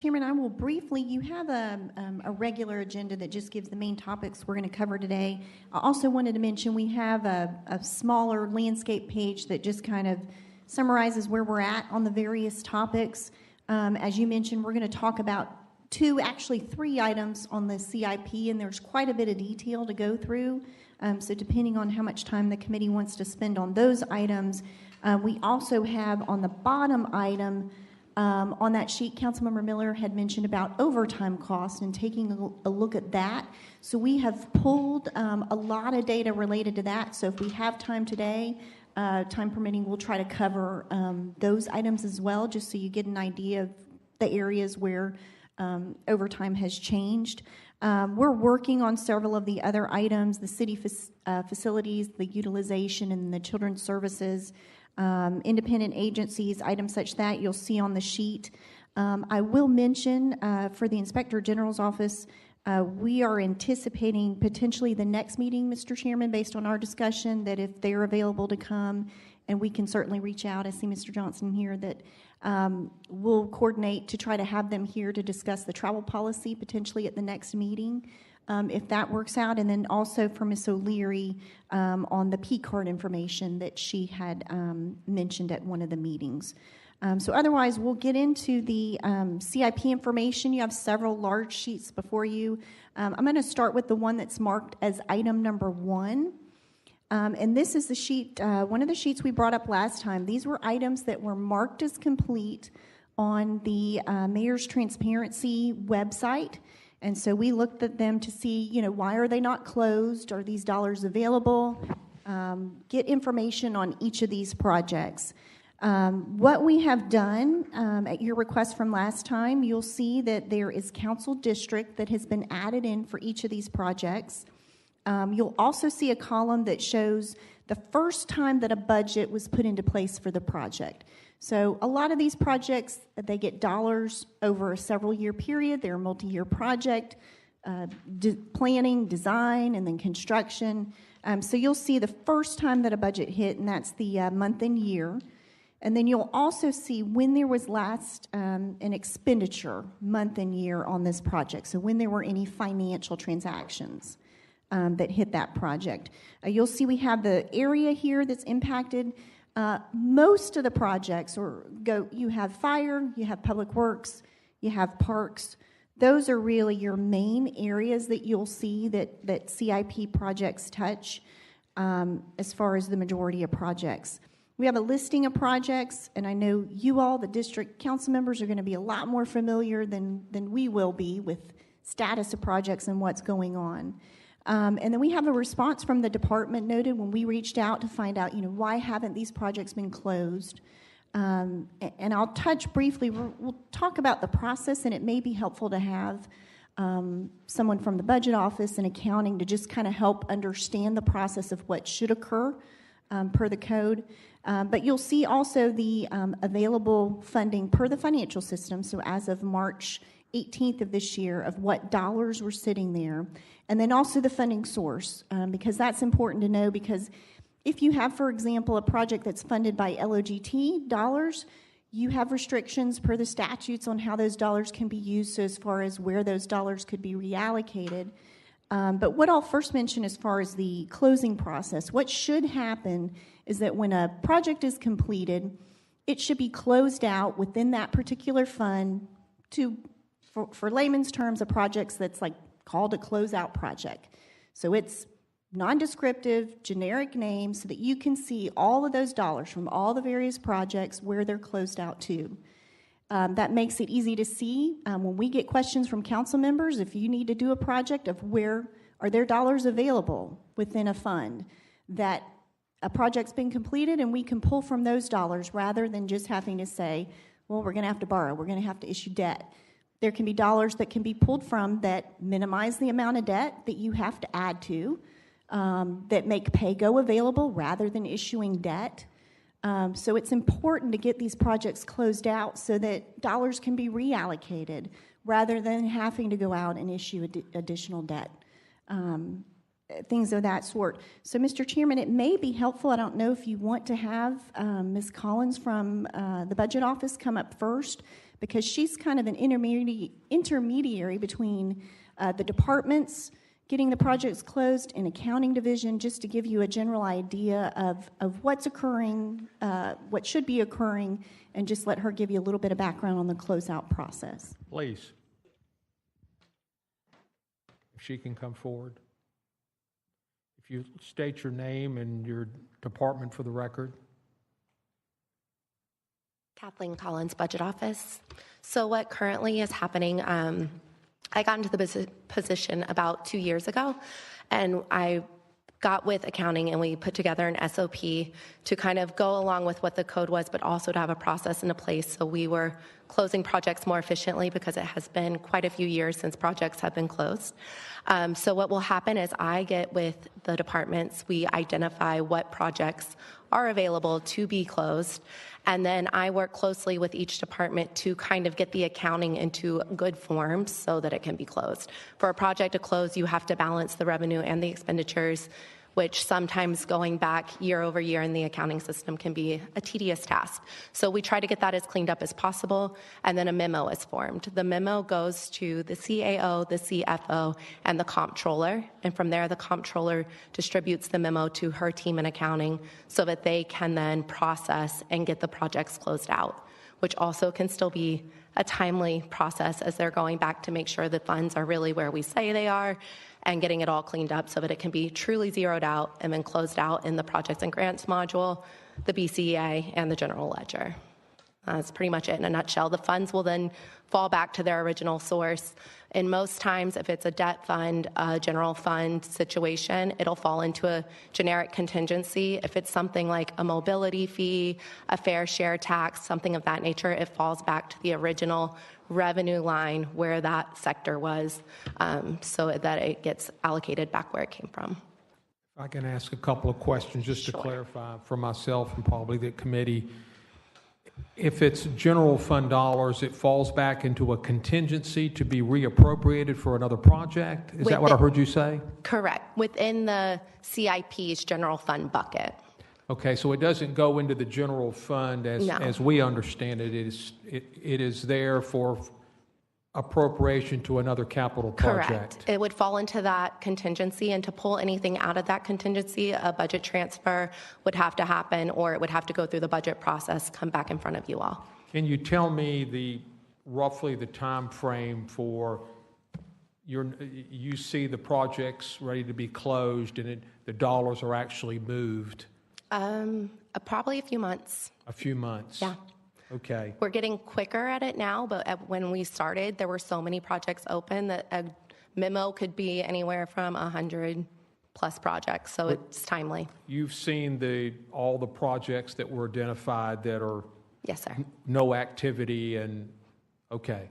Chairman, I will briefly, you have a regular agenda that just gives the main topics we're going to cover today. I also wanted to mention we have a smaller landscape page that just kind of summarizes where we're at on the various topics. As you mentioned, we're going to talk about actually three items on the CIP, and there's quite a bit of detail to go through. So depending on how much time the committee wants to spend on those items, we also have on the bottom item, on that sheet, Councilmember Miller had mentioned about overtime costs and taking a look at that. So we have pulled a lot of data related to that. So if we have time today, time permitting, we'll try to cover those items as well, just so you get an idea of the areas where overtime has changed. We're working on several of the other items, the city facilities, the utilization, and the children's services, independent agencies, items such that you'll see on the sheet. I will mention for the Inspector General's office, we are anticipating potentially the next meeting, Mr. Chairman, based on our discussion, that if they're available to come, and we can certainly reach out, I see Mr. Johnson here, that we'll coordinate to try to have them here to discuss the travel policy potentially at the next meeting. If that works out, and then also for Ms. O'Leary on the P-card information that she had mentioned at one of the meetings. So otherwise, we'll get into the CIP information. You have several large sheets before you. I'm going to start with the one that's marked as item number 1. And this is the sheet, one of the sheets we brought up last time. These were items that were marked as complete on the Mayor's Transparency website. And so we looked at them to see, why are they not closed? Are these dollars available? Get information on each of these projects. What we have done, at your request from last time, you'll see that there is council district that has been added in for each of these projects. You'll also see a column that shows the first time that a budget was put into place for the project. So a lot of these projects, they get dollars over a several-year period. They're a multi-year project, planning, design, and then construction. So you'll see the first time that a budget hit, and that's the month and year. And then you'll also see when there was last an expenditure, month and year, on this project. So when there were any financial transactions that hit that project. You'll see we have the area here that's impacted. Most of the projects you have fire, you have public works, you have parks. Those are really your main areas that you'll see that CIP projects touch as far as the majority of projects. We have a listing of projects, and I know you all, the district council members, are going to be a lot more familiar than we will be with status of projects and what's going on. And then we have a response from the department noted when we reached out to find out, why haven't these projects been closed? And I'll touch briefly, we'll talk about the process, and it may be helpful to have someone from the budget office and accounting to just kind of help understand the process of what should occur per the code. But you'll see also the available funding per the financial system, so as of March 18th of this year, of what dollars were sitting there, and then also the funding source, because that's important to know, because if you have, for example, a project that's funded by LOGT dollars, you have restrictions per the statutes on how those dollars can be used, so as far as where those dollars could be reallocated. But what I'll first mention as far as the closing process, what should happen is that when a project is completed, it should be closed out within that particular fund for layman's terms, a project that's called a closeout project. So it's non-descriptive, generic name, so that you can see all of those dollars from all the various projects where they're closed out to. That makes it easy to see. When we get questions from council members, if you need to do a project of where are there dollars available within a fund, that a project's been completed and we can pull from those dollars rather than just having to say, well, we're going to have to borrow, we're going to have to issue debt. There can be dollars that can be pulled from that minimize the amount of debt that you have to add to, that make pay-go available rather than issuing debt. So it's important to get these projects closed out so that dollars can be reallocated rather than having to go out and issue additional debt, things of that sort. So, Mr. Chairman, it may be helpful, I don't know if you want to have Ms. Collins from the Budget Office come up first, because she's kind of an intermediary between the departments getting the projects closed and accounting division, just to give you a general idea of what's occurring, what should be occurring, and just let her give you a little bit of background on the closeout process. Please. If she can come forward. If you state your name and your department for the record. Kathleen Collins, Budget Office. So what currently is happening, I got into the position about 2 years ago, and I got with accounting and we put together an SOP to kind of go along with what the code was, but also to have a process into place so we were closing projects more efficiently, because it has been quite a few years since projects have been closed. So what will happen is I get with the departments, we identify what projects are available to be closed, and then I work closely with each department to kind of get the accounting into good form so that it can be closed. For a project to close, you have to balance the revenue and the expenditures, which sometimes going back year over year in the accounting system can be a tedious task. So we try to get that as cleaned up as possible, and then a memo is formed. The memo goes to the CAO, the CFO, and the comptroller, and from there the comptroller distributes the memo to her team in accounting so that they can then process and get the projects closed out, which also can still be a timely process as they're going back to make sure that funds are really where we say they are, and getting it all cleaned up so that it can be truly zeroed out and then closed out in the projects and grants module, the BCEA, and the general ledger. That's pretty much it in a nutshell. The funds will then fall back to their original source. And most times, if it's a debt fund, a general fund situation, it'll fall into a generic contingency. If it's something like a mobility fee, a fair share tax, something of that nature, it falls back to the original revenue line where that sector was, so that it gets allocated back where it came from. If I can ask a couple of questions just to clarify for myself and probably the committee. If it's general fund dollars, it falls back into a contingency to be reappropriated for another project? Is that what I heard you say? Correct. Within the CIP's general fund bucket. Okay, so it doesn't go into the general fund as we understand it. It is there for appropriation to another capital project. Correct. It would fall into that contingency, and to pull anything out of that contingency, a budget transfer would have to happen, or it would have to go through the budget process, come back in front of you all. Can you tell me roughly the time frame for you see the projects ready to be closed and the dollars are actually moved? Probably a few months. A few months. Yeah. Okay. We're getting quicker at it now, but when we started, there were so many projects open that a memo could be anywhere from 100 plus projects, so it's timely. You've seen all the projects that were identified that are Yes, sir. no activity, and okay.